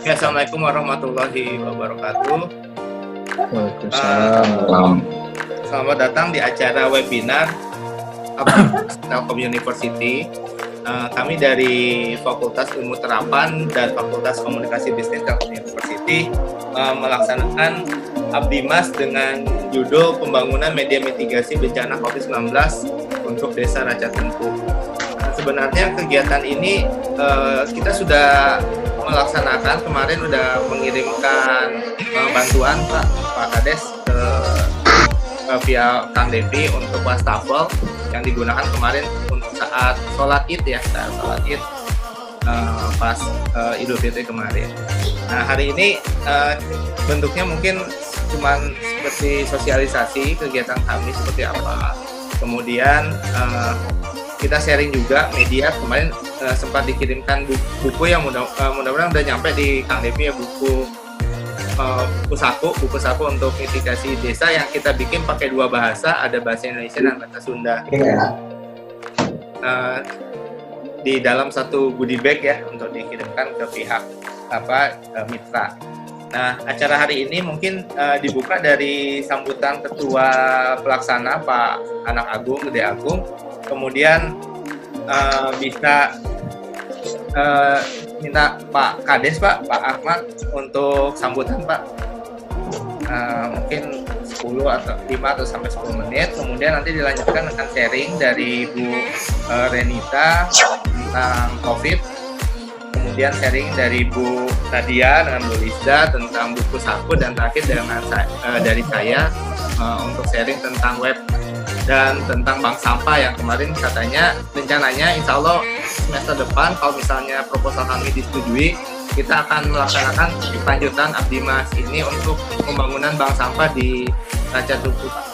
Ya, Assalamualaikum warahmatullahi wabarakatuh. Waalaikumsalam. Selamat datang di acara webinar Telkom University. Kami dari Fakultas Ilmu Terapan dan Fakultas Komunikasi Bisnis Telkom University melaksanakan Abdimas dengan judul Pembangunan Media Mitigasi Bencana COVID-19 untuk Desa Raja Tumpu. Sebenarnya kegiatan ini kita sudah melaksanakan, kemarin udah mengirimkan bantuan Pak Kades via Kang Devi untuk wastafel yang digunakan kemarin untuk saat sholat id ya, saat sholat id pas Idul Fitri kemarin. Nah, hari ini bentuknya mungkin cuman seperti sosialisasi kegiatan kami seperti apa. Kemudian kita sharing juga media. Kemarin sempat dikirimkan buku yang mudah-mudahan udah nyampe di Kang Devi ya, buku saku untuk mitigasi desa yang kita bikin pakai dua bahasa, ada bahasa Indonesia dan bahasa Sunda. Di dalam satu goodie bag ya untuk dikirimkan ke pihak mitra. Nah, acara hari ini mungkin dibuka dari sambutan Ketua Pelaksana Pak Anak Agung, Gede Agung. Kemudian bisa minta Pak Kades, Pak Ahmad untuk sambutan, Pak. Mungkin 10 atau 5 atau sampai 10 menit. Kemudian nanti dilanjutkan dengan sharing dari Bu Renita tentang COVID. Kemudian sharing dari Bu Nadia dengan Bu Lizda tentang buku saku, dan terakhir dengan dari saya untuk sharing tentang web dan tentang bank sampah yang kemarin katanya rencananya insya Allah semester depan kalau misalnya proposal kami disetujui, kita akan melaksanakan lanjutan Abdimas ini untuk pembangunan bank sampah di Raja Tumpu, Pak.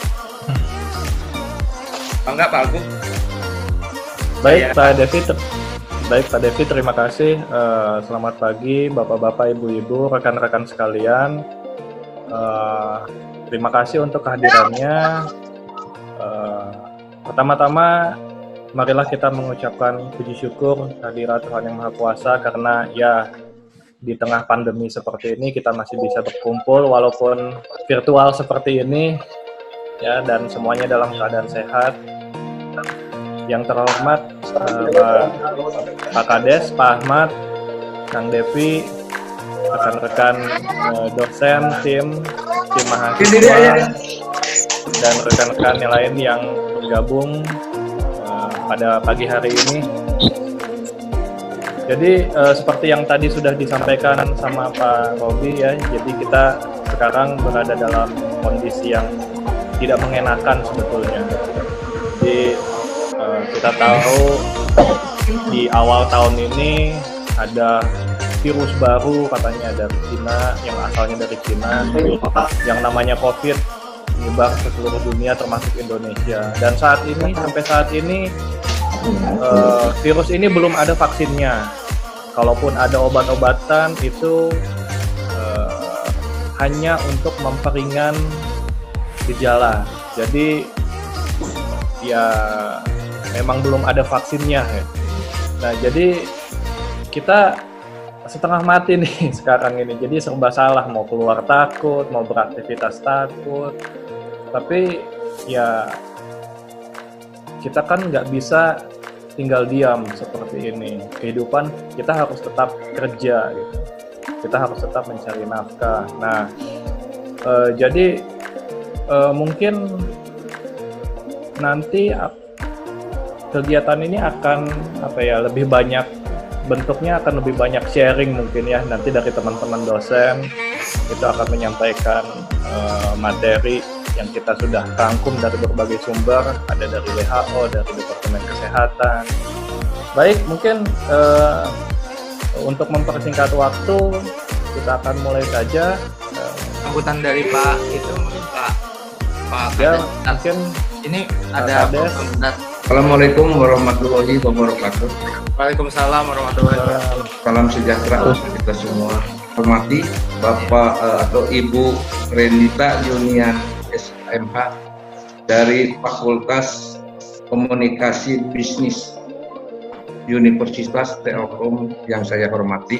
Enggak, Pak Agung? Baik, Pak Devi, terima kasih. Selamat pagi Bapak-Bapak, Ibu-Ibu, rekan-rekan sekalian. Terima kasih untuk kehadirannya. Pertama-tama marilah kita mengucapkan puji syukur kehadirat Tuhan Yang Maha Kuasa, karena ya di tengah pandemi seperti ini kita masih bisa berkumpul walaupun virtual seperti ini ya, dan semuanya dalam keadaan sehat. Yang terhormat Pak Kades, Pak Ahmad, Kang Devi, rekan-rekan dosen, tim mahasiswa, dan rekan-rekan yang lain yang bergabung pada pagi hari ini. Jadi seperti yang tadi sudah disampaikan sama Pak Robi ya, jadi kita sekarang berada dalam kondisi yang tidak mengenakan sebetulnya. Jadi kita tahu di awal tahun ini ada virus baru katanya dari Cina, yang asalnya dari Cina, yang namanya COVID, menyebar ke seluruh dunia termasuk Indonesia. Dan sampai saat ini virus ini belum ada vaksinnya. Kalaupun ada obat-obatan itu hanya untuk memperingan gejala. Jadi ya memang belum ada vaksinnya ya. Nah, jadi kita setengah mati nih sekarang ini. Jadi serba salah, mau keluar takut, mau beraktivitas takut. Tapi ya kita kan nggak bisa tinggal diam seperti ini. Kehidupan kita harus tetap kerja gitu. Kita harus tetap mencari nafkah. Nah, jadi mungkin nanti kegiatan ini akan lebih banyak bentuknya, akan lebih banyak sharing mungkin ya, nanti dari teman-teman dosen itu akan menyampaikan materi yang kita sudah rangkum dari berbagai sumber, ada dari WHO, dari Departemen Kesehatan. Baik, mungkin untuk mempersingkat waktu kita akan mulai saja. Sambutan dari Pak itu Pak Ya, Kades. mungkin Ini ada Kades. Assalamualaikum warahmatullahi wabarakatuh. Waalaikumsalam warahmatullahi wabarakatuh. Salam sejahtera untuk kita semua. Hormati Bapak atau Ibu Renita Yunian SMH dari Fakultas Komunikasi Bisnis Universitas Telkom yang saya hormati.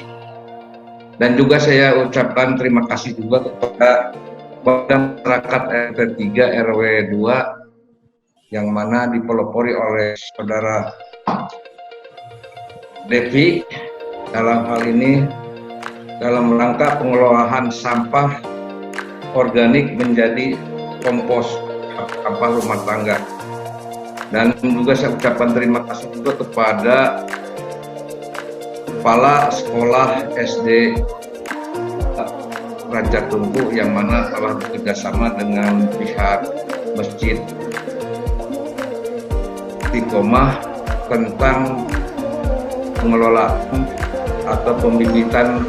Dan juga saya ucapkan terima kasih juga kepada masyarakat RT 3 RW 2 yang mana dipelopori oleh saudara Devi dalam hal ini dalam rangka pengelolaan sampah organik menjadi kompos sampah rumah tangga. Dan juga saya ucapkan terima kasih juga kepada Kepala Sekolah SD Raja Tungku yang mana telah bekerjasama dengan pihak Masjid Istiqomah tentang pengelolaan atau pembibitan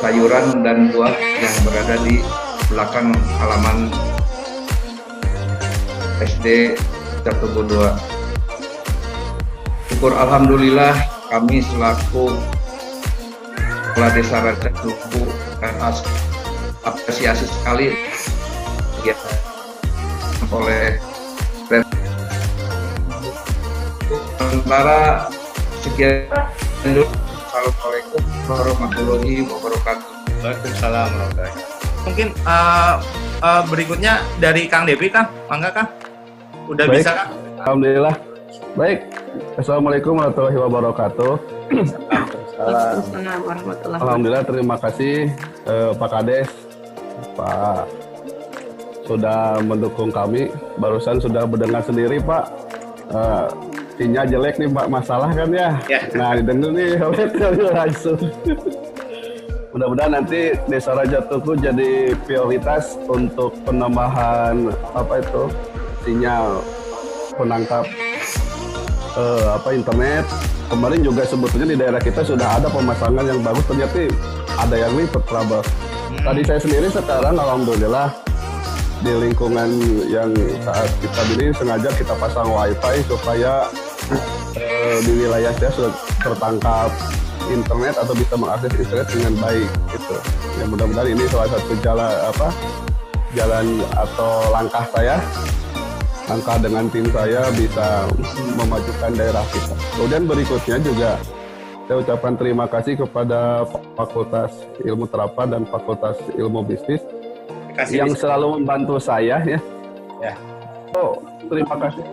sayuran dan buah yang berada di belakang halaman SD Tungku 2. Syukur alhamdulillah kami selaku Kepala Desa Raja Tungku apresiasi sekali ya oleh sementara sekian dulu. Assalamualaikum warahmatullahi wabarakatuh. Waalaikumsalam warahmatullahi wabarakatuh. Mungkin berikutnya dari Kang Devi, Kang. Mangga, Kang. Udah Baik. bisa, Kang? Alhamdulillah. Baik. Assalamualaikum warahmatullahi wabarakatuh. Waalaikumsalam warahmatullahi wabarakatuh. Alhamdulillah, terima kasih Pak Kades, Pak sudah mendukung kami. Barusan sudah mendengar sendiri Pak. Sinyal jelek nih Pak, masalah kan ya? Ya. Nah, didengar nih langsung. Mudah-mudahan nanti Desa Raja Tungku jadi prioritas untuk penambahan sinyal penangkap internet. Kemarin juga sebetulnya di daerah kita sudah ada pemasangan yang bagus, ternyata ada yang ribet trouble. Tadi saya sendiri sekarang alhamdulillah di lingkungan yang saat kita ini sengaja kita pasang wifi supaya di wilayah saya sudah tertangkap internet atau bisa mengakses internet dengan baik gitu. Ya mudah-mudahan ini salah satu jalan atau langkah dengan tim saya bisa memajukan daerah kita. Kemudian berikutnya juga saya ucapkan terima kasih kepada Fakultas Ilmu Terapan dan Fakultas Ilmu Bisnis yang selalu membantu saya ya. Terima kasih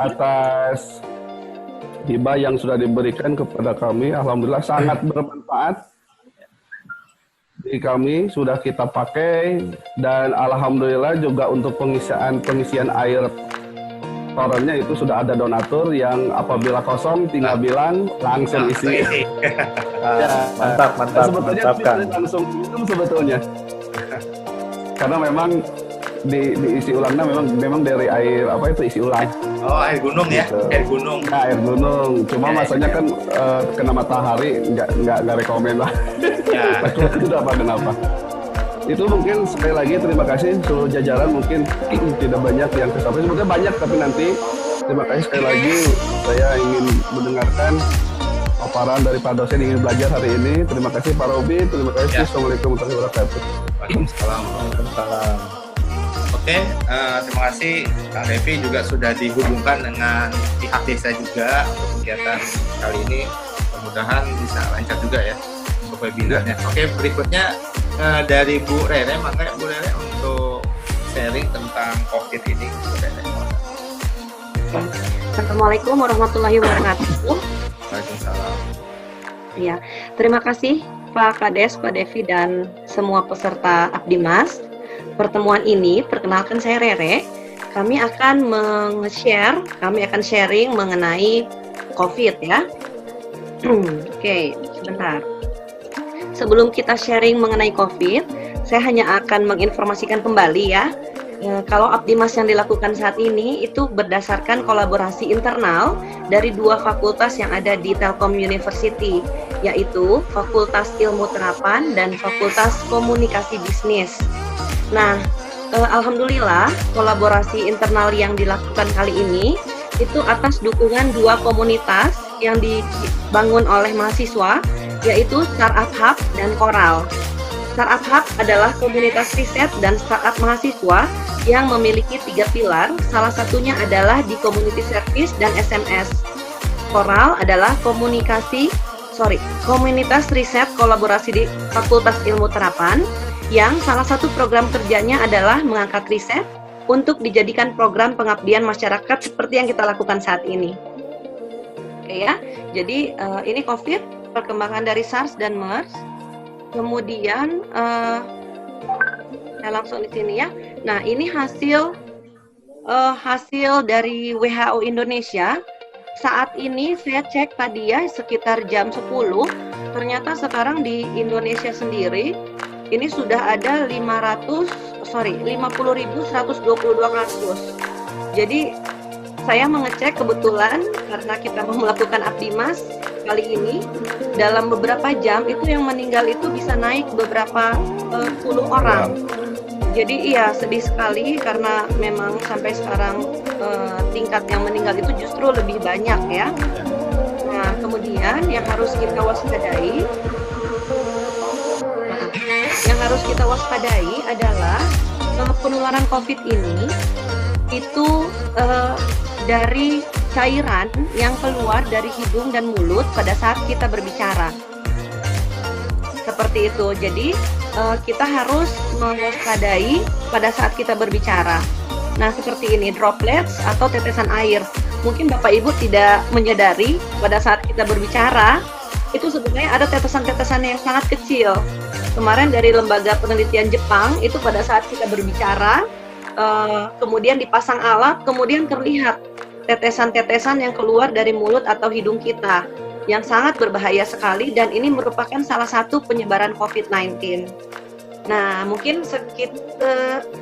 atas hibah yang sudah diberikan kepada kami. Alhamdulillah sangat bermanfaat. Di kami sudah kita pakai dan alhamdulillah juga untuk pengisian air torennya itu sudah ada donatur yang apabila kosong tinggal bilang langsung isi. Mantap, Sebetulnya mantap, Kang. langsung minum sebetulnya. Karena memang diisi ulangnya memang dari air isi ulang. Oh, air gunung ya? Gitu. Air gunung. Nah, air gunung. Cuma masanya kan kena matahari nggak rekomen lah. Ya. Tidak apa kenapa. Itu mungkin sekali lagi terima kasih seluruh jajaran, mungkin tidak banyak yang kesampaian, sebenarnya banyak tapi nanti terima kasih sekali lagi. Saya ingin mendengarkan paparan dari Pak dosen ingin belajar hari ini. Terima kasih Pak Robi, terima kasih. Ya. Assalamualaikum warahmatullahi wabarakatuh. Waalaikumsalam. Oke, terima kasih Kang Devi juga sudah dihubungkan dengan pihak desa juga untuk kegiatan kali ini. Mudah-mudahan bisa lancar juga ya untuk webinarnya. Oke, berikutnya dari Bu Rere, makanya Bu Rere untuk sharing tentang COVID ini. Bu Rere. Assalamualaikum warahmatullahi wabarakatuh. Waalaikumsalam. Ya, terima kasih Pak Kades, Pak Devi dan semua peserta Abdimas. Pertemuan ini, perkenalkan saya Rere. Kami akan sharing mengenai COVID ya. Oke, sebentar. Sebelum kita sharing mengenai COVID, saya hanya akan menginformasikan kembali ya. Kalau Abdimas yang dilakukan saat ini itu berdasarkan kolaborasi internal dari dua fakultas yang ada di Telkom University, yaitu Fakultas Ilmu Terapan dan Fakultas Komunikasi Bisnis. Nah, alhamdulillah kolaborasi internal yang dilakukan kali ini itu atas dukungan dua komunitas yang dibangun oleh mahasiswa, yaitu Startup Hub dan Coral. Startup Hub adalah komunitas riset dan startup mahasiswa yang memiliki 3 pilar, salah satunya adalah di community service dan SMS. Coral adalah komunikasi komunitas riset kolaborasi di Fakultas Ilmu Terapan, yang salah satu program kerjanya adalah mengangkat riset untuk dijadikan program pengabdian masyarakat seperti yang kita lakukan saat ini. Oke ya, jadi ini COVID, perkembangan dari SARS dan MERS. Kemudian saya langsung di sini ya. Nah, ini hasil dari WHO Indonesia. Saat ini saya cek tadi ya sekitar jam 10, ternyata sekarang di Indonesia sendiri ini sudah ada 50.122 kasus. Jadi saya mengecek kebetulan karena kita mau melakukan Abdimas kali ini, dalam beberapa jam itu yang meninggal itu bisa naik beberapa puluh orang. Jadi iya sedih sekali karena memang sampai sekarang tingkat yang meninggal itu justru lebih banyak ya. Nah, kemudian yang harus kita waspadai, adalah penularan COVID ini itu dari cairan yang keluar dari hidung dan mulut pada saat kita berbicara. Seperti itu. Jadi kita harus mewaspadai pada saat kita berbicara. Nah, seperti ini, droplets atau tetesan air. Mungkin Bapak Ibu tidak menyadari pada saat kita berbicara itu sebenarnya ada tetesan-tetesan yang sangat kecil. Kemarin dari lembaga penelitian Jepang itu pada saat kita berbicara kemudian dipasang alat, kemudian terlihat tetesan-tetesan yang keluar dari mulut atau hidung kita yang sangat berbahaya sekali, dan ini merupakan salah satu penyebaran COVID-19. Nah, mungkin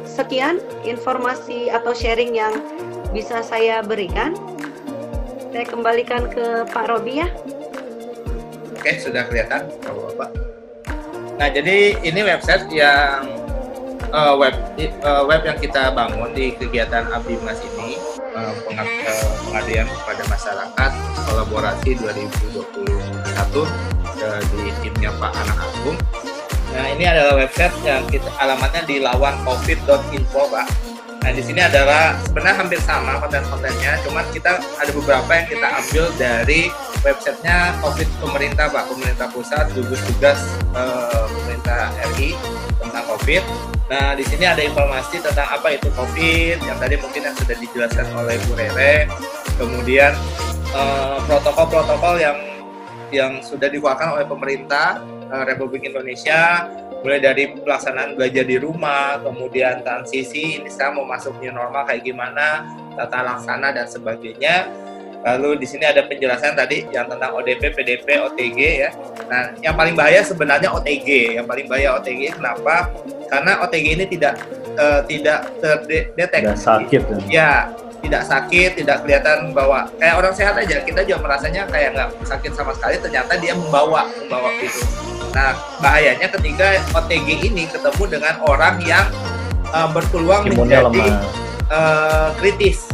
sekian informasi atau sharing yang bisa saya berikan. Saya kembalikan ke Pak Robi ya. Oke, sudah kelihatan Bapak. Nah, jadi ini website yang web yang kita bangun di kegiatan Abdimas ini, pengabdian kepada masyarakat kolaborasi 2021 di timnya Pak Anak Agung. Nah, ini adalah website yang alamatnya di lawancovid.info, Pak. Nah, di sini adalah sebenarnya hampir sama konten-kontennya, cuman kita ada beberapa yang kita ambil dari websitenya COVID pemerintah, Pak, pemerintah pusat, gugus tugas pemerintah RI tentang COVID. Nah, di sini ada informasi tentang apa itu COVID, yang tadi mungkin yang sudah dijelaskan oleh Bu Rere. Kemudian protokol-protokol yang sudah dikeluarkan oleh pemerintah Republik Indonesia, mulai dari pelaksanaan belajar di rumah, kemudian transisi, ini sekarang mau masuk new normal kayak gimana, tata laksana dan sebagainya. Lalu di sini ada penjelasan tadi yang tentang ODP, PDP, OTG ya. Nah, yang paling bahaya sebenarnya OTG. Yang paling bahaya OTG kenapa? Karena OTG ini tidak terdeteksi. Tidak sakit ya. Tidak sakit, tidak kelihatan bahwa kayak orang sehat aja. Kita juga merasanya kayak nggak sakit sama sekali. Ternyata dia membawa virus. Nah, bahayanya ketika OTG ini ketemu dengan orang yang berpeluang menjadi kritis.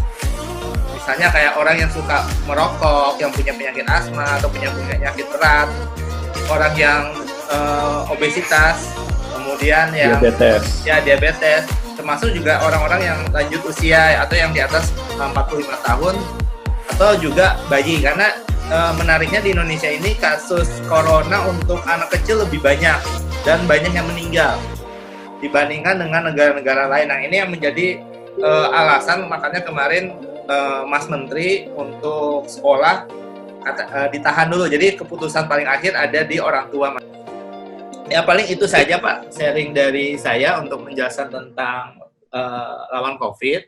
Misalnya kayak orang yang suka merokok, yang punya penyakit asma atau punya penyakit berat, orang yang obesitas, kemudian yang diabetes, termasuk juga orang-orang yang lanjut usia atau yang di atas 45 tahun, atau juga bayi. Karena menariknya di Indonesia ini kasus corona untuk anak kecil lebih banyak dan banyak yang meninggal dibandingkan dengan negara-negara lain. Nah, ini yang menjadi alasan makanya kemarin Mas Menteri untuk sekolah ditahan dulu. Jadi keputusan paling akhir ada di orang tua. Ya paling itu saja Pak sharing dari saya untuk menjelaskan tentang lawan COVID.